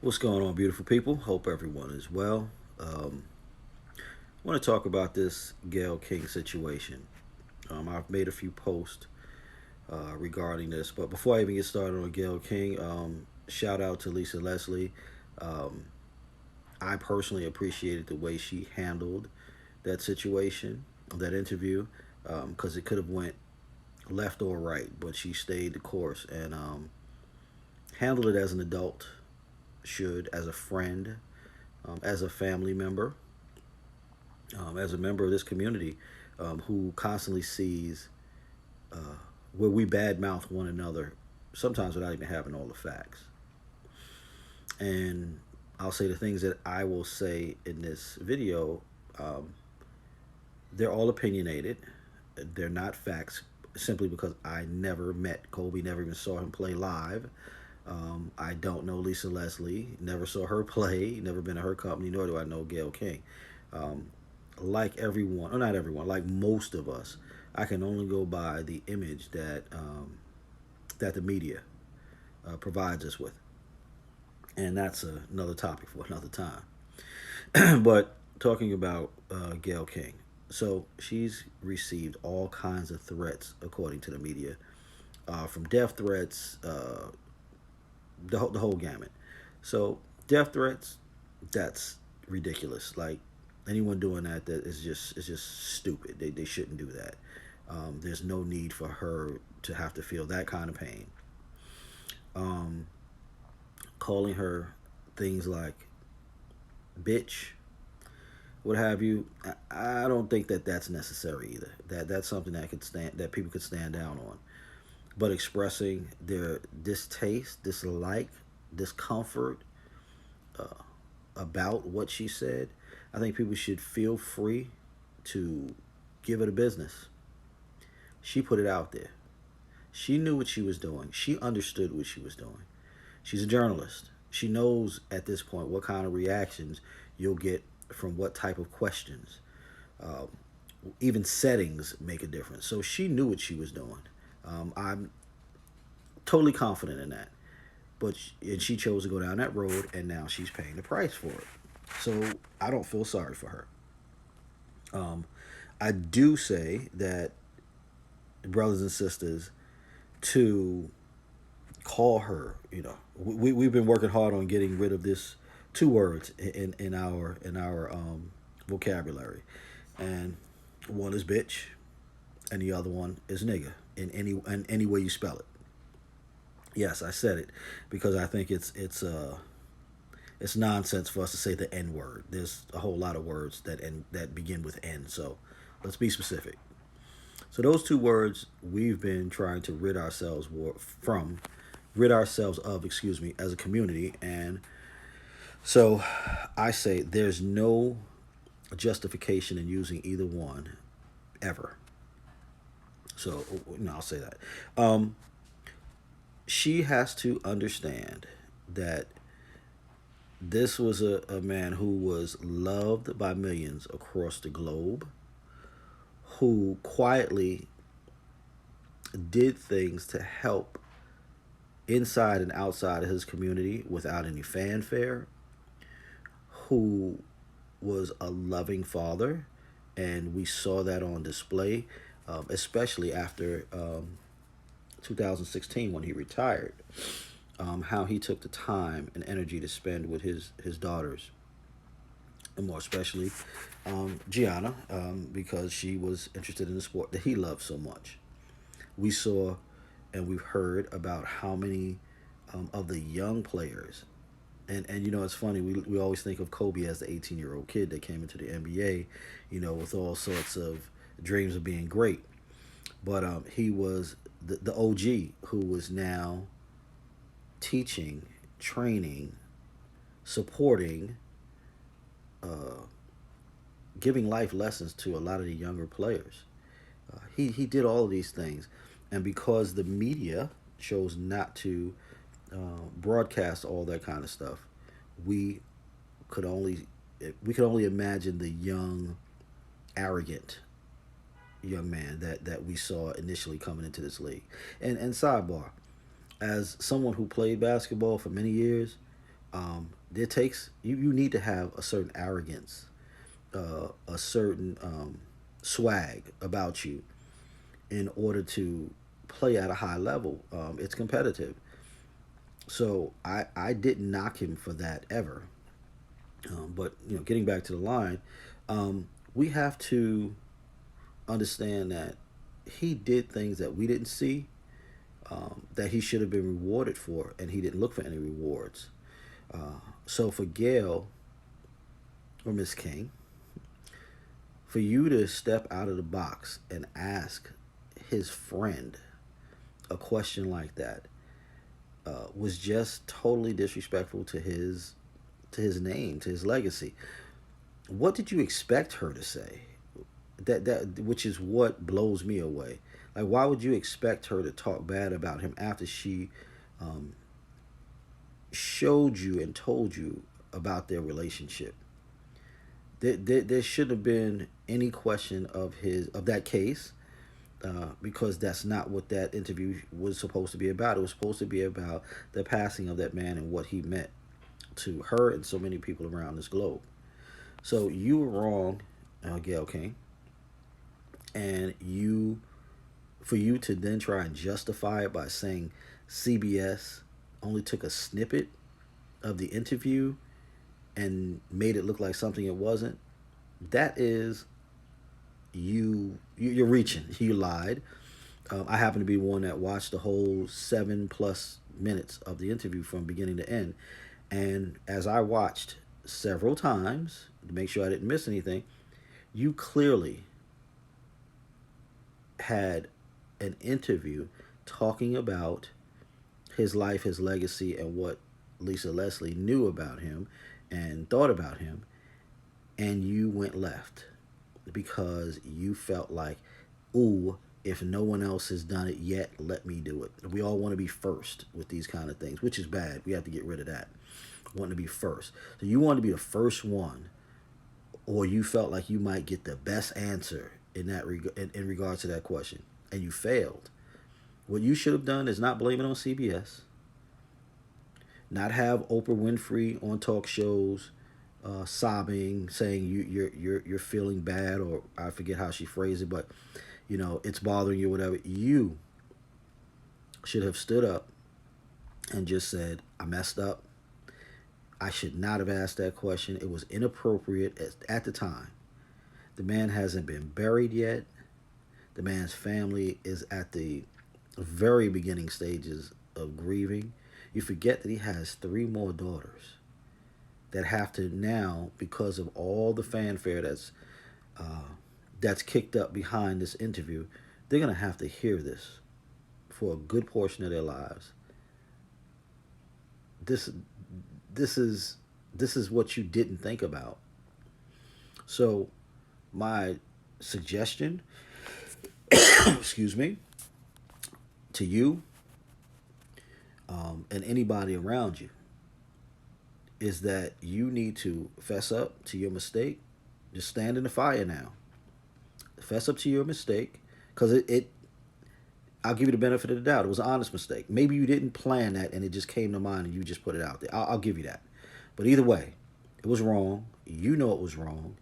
What's going on, beautiful people? Hope everyone is well. I want to talk about this Gayle King situation. I've made a few posts regarding this, but before I even get started on Gayle King, shout out to Lisa Leslie. Um, I personally appreciated the way she handled that situation, that interview, because it could have went left or right, but she stayed the course and handled it as an adult should, as a friend, as a family member, as a member of this community who constantly sees uh, where we badmouth one another, sometimes without even having all the facts. And I'll say the things that I will say in this video, um, they're all opinionated. They're not facts simply because I never met Kobe, never even saw him play live. I don't know Lisa Leslie, never saw her play, never been to her company, nor do I know Gayle King. Um, like everyone, or not everyone, like most of us, I can only go by the image that the media provides us with, and that's another topic for another time. But talking about Gayle King, so she's received all kinds of threats according to the media, from death threats, the whole gamut. So death threats, that's ridiculous. Like anyone doing that is just stupid. They shouldn't do that. There's no need for her to have to feel that kind of pain. Um, Calling her things like bitch, what have you. I don't think that that's necessary either. That's something that people could stand down on. But expressing their distaste, dislike, discomfort uh, about what she said, I think people should feel free to give it a business. She put it out there. She knew what she was doing. She understood what she was doing. She's a journalist. She knows at this point what kind of reactions you'll get from what type of questions. Um, Even settings make a difference. So she knew what she was doing. I'm totally confident in that. And she chose to go down that road, and now she's paying the price for it. So I don't feel sorry for her. Um, I do say that brothers and sisters to call her. We've been working hard on getting rid of this two words in our vocabulary, and one is bitch, and the other one is nigga in any way you spell it. Yes, I said it because I think it's nonsense for us to say the N word. There's a whole lot of words that begin with N. So let's be specific. So those two words we've been trying to rid ourselves of, excuse me, as a community. And so I say there's no justification in using either one ever. So I'll say that. Um, she has to understand that this was a man who was loved by millions across the globe, who quietly did things to help inside and outside of his community without any fanfare, who was a loving father, and we saw that on display, especially after 2016 when he retired. How he took the time and energy to spend with his daughters, and more especially Gianna, because she was interested in the sport that he loved so much. We saw and we've heard about how many of the young players, and it's funny, we always think of Kobe as the 18-year-old kid that came into the NBA, with all sorts of dreams of being great. But he was the OG who was now teaching, training, supporting, uh, giving life lessons to a lot of the younger players. He did all of these things, and because the media chose not to broadcast all that kind of stuff, we could only we could only imagine the young, arrogant young man that we saw initially coming into this league. And sidebar, as someone who played basketball for many years, It takes you need to have a certain arrogance, a certain swag about you in order to play at a high level. It's competitive. So I didn't knock him for that ever. But getting back to the line, we have to understand that he did things that we didn't see, that he should have been rewarded for, and he didn't look for any rewards. So for Gayle or Miss King, for you to step out of the box and ask his friend a question like that was just totally disrespectful to his name, to his legacy. What did you expect her to say? That which is what blows me away. Like, why would you expect her to talk bad about him after she um, showed you and told you about their relationship? There shouldn't have been any question of that case, because that's not what that interview was supposed to be about. It was supposed to be about the passing of that man and what he meant to her and so many people around this globe. So you were wrong, Gayle King, and for you to then try and justify it by saying CBS only took a snippet of the interview and made it look like something it wasn't. That is you're reaching. You lied. I happen to be one that watched the whole 7+ minutes of the interview from beginning to end, and as I watched several times to make sure I didn't miss anything, you clearly had an interview talking about his life, his legacy, and what Lisa Leslie knew about him and thought about him, and you went left because you felt like, ooh, if no one else has done it yet, let me do it. We all want to be first with these kind of things, which is bad. We have to get rid of that. Wanting to be first. So you want to be the first one, or you felt like you might get the best answer in regards to that question, and you failed. What you should have done is not blame it on CBS, not have Oprah Winfrey on talk shows, sobbing, saying you're feeling bad, or I forget how she phrased it, but it's bothering you, whatever. You should have stood up and just said, I messed up. I should not have asked that question. It was inappropriate at the time. The man hasn't been buried yet. The man's family is at the very beginning stages of grieving. You forget that he has three more daughters that have to now, because of all the fanfare that's kicked up behind this interview, they're gonna have to hear this for a good portion of their lives. This this is this is what you didn't think about. So my suggestion, excuse me, to you, and anybody around you, is that you need to fess up to your mistake. Just stand in the fire now. Fess up to your mistake, because I'll give you the benefit of the doubt. It was an honest mistake. Maybe you didn't plan that and it just came to mind and you just put it out there. I'll give you that. But either way, it was wrong. You know it was wrong,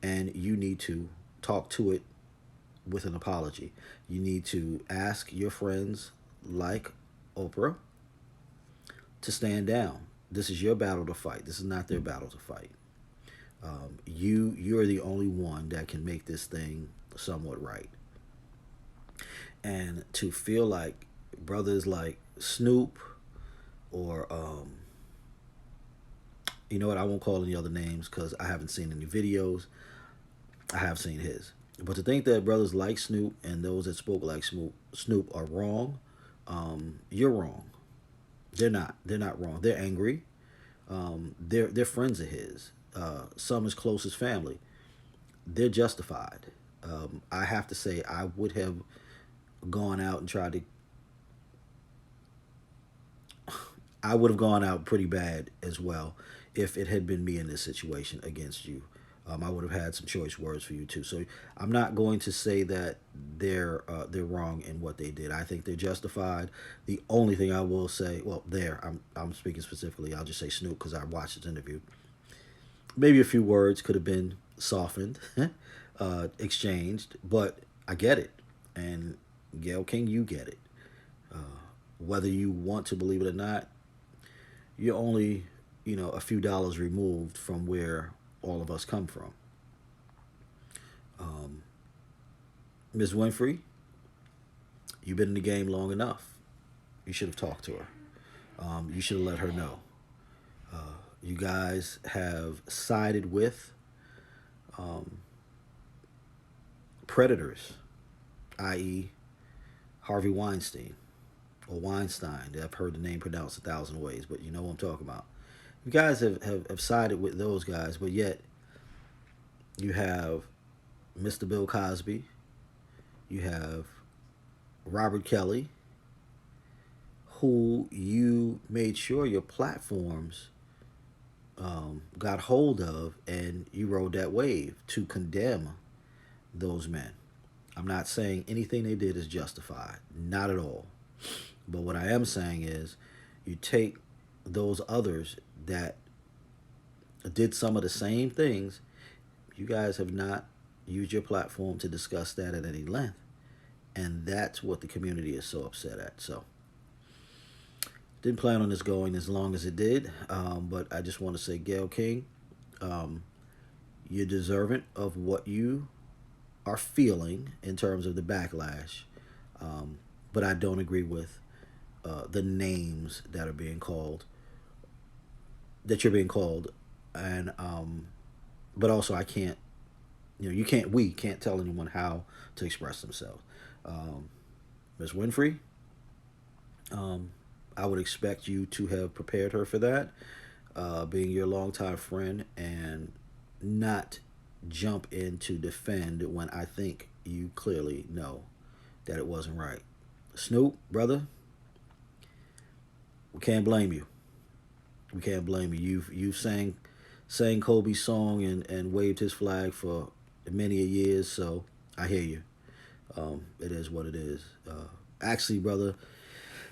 and you need to talk to it with an apology. You need to ask your friends like Oprah to stand down. This is your battle to fight. This is not their battle to fight. You're the only one that can make this thing somewhat right. And to feel like brothers like Snoop, or you know what, I won't call any other names because I haven't seen any videos. I have seen his. But to think that brothers like Snoop and those that spoke like Snoop are wrong, you're wrong. They're not. They're not wrong. They're angry. They're friends of his. Some his closest family. They're justified. I have to say, I would have gone out and tried to. I would have gone out pretty bad as well if it had been me in this situation against you. I would have had some choice words for you too. So I'm not going to say that they're wrong in what they did. I think they're justified. The only thing I will say, well, I'm speaking specifically. I'll just say Snoop because I watched his interview. Maybe a few words could have been softened, exchanged, but I get it. And Gayle King, you get it. Whether you want to believe it or not, you're only, a few dollars removed from where all of us come from. Ms. Winfrey, you've been in the game long enough. You should have talked to her. You should have let her know. You guys have sided with predators, i.e., Harvey Weinstein or Weinstein. I've heard the name pronounced 1,000 ways, but you know what I'm talking about. You guys have sided with those guys, but yet you have Mr. Bill Cosby, you have Robert Kelly, who you made sure your platforms got hold of, and you rode that wave to condemn those men. I'm not saying anything they did is justified, not at all. But what I am saying is, you take those others that did some of the same things. You guys have not used your platform to discuss that at any length, and that's what the community is so upset at. So didn't plan on this going as long as it did, but I just want to say, Gayle King, um, you're deserving of what you are feeling in terms of the backlash, but I don't agree with the names that are being called, that you're being called, and but also I can't, you can't, we can't tell anyone how to express themselves. Um, Ms. Winfrey, um, I would expect you to have prepared her for that, being your longtime friend, and not jump in to defend when I think you clearly know that it wasn't right. Snoop, brother, we can't blame you. We can't blame you. You've sang Kobe's song and waved his flag for many a years, so I hear you. It is what it is. Actually, brother,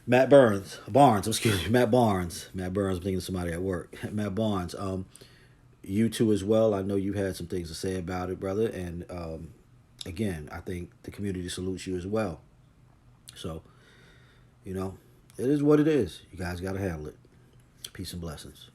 Matt Barnes, excuse me, Matt Barnes. I'm thinking of somebody at work. Matt Barnes. You too as well. I know you had some things to say about it, brother. And again, I think the community salutes you as well. So, you know, it is what it is. You guys got to handle it. Peace and blessings.